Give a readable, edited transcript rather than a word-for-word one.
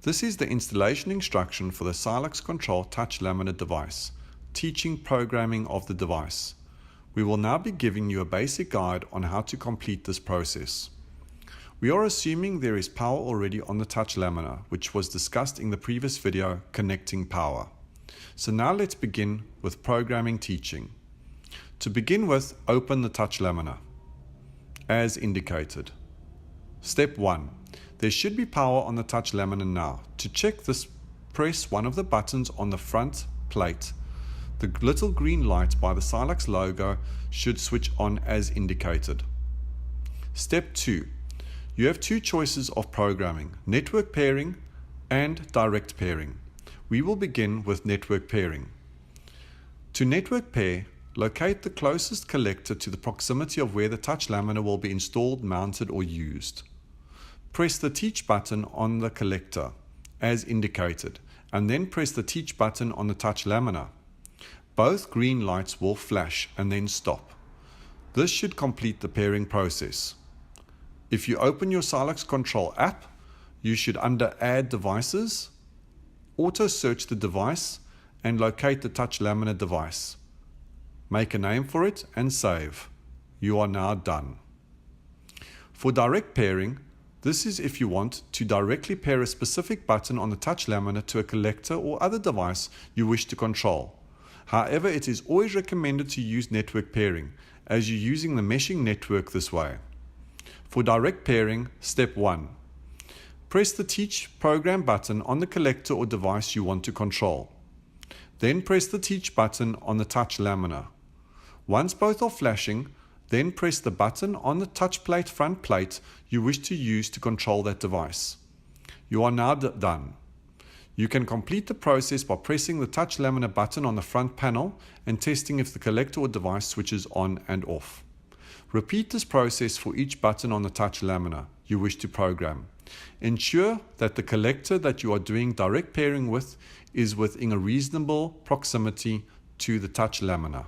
This is the installation instruction for the Silux Control Touch Lamina device, teaching programming of the device. We will now be giving you a basic guide on how to complete this process. We are assuming there is power already on the Touch Lamina, which was discussed in the previous video, connecting power. So now let's begin with programming teaching. To begin with, open the Touch Lamina, as indicated. Step 1. There should be power on the Touch Lamina now. To check this, press one of the buttons on the front plate. The little green light by the Silux logo should switch on as indicated. Step 2. You have two choices of programming, network pairing and direct pairing. We will begin with network pairing. To network pair, locate the closest collector to the proximity of where the Touch Lamina will be installed, mounted or used. Press the Teach button on the collector, as indicated, and then press the Teach button on the Touch Lamina. Both green lights will flash and then stop. This should complete the pairing process. If you open your Silux Control app, you should under Add Devices, auto-search the device and locate the Touch Lamina device. Make a name for it and save. You are now done. For direct pairing, this is if you want to directly pair a specific button on the Touch Lamina to a collector or other device you wish to control. However, it is always recommended to use network pairing, as you're using the meshing network this way. For direct pairing, step 1. Press the Teach Program button on the collector or device you want to control. Then press the Teach button on the Touch Lamina. Once both are flashing, then press the button on the touch plate front plate you wish to use to control that device. You are now done. You can complete the process by pressing the Touch Lamina button on the front panel and testing if the collector or device switches on and off. Repeat this process for each button on the Touch Lamina you wish to program. Ensure that the collector that you are doing direct pairing with is within a reasonable proximity to the Touch Lamina.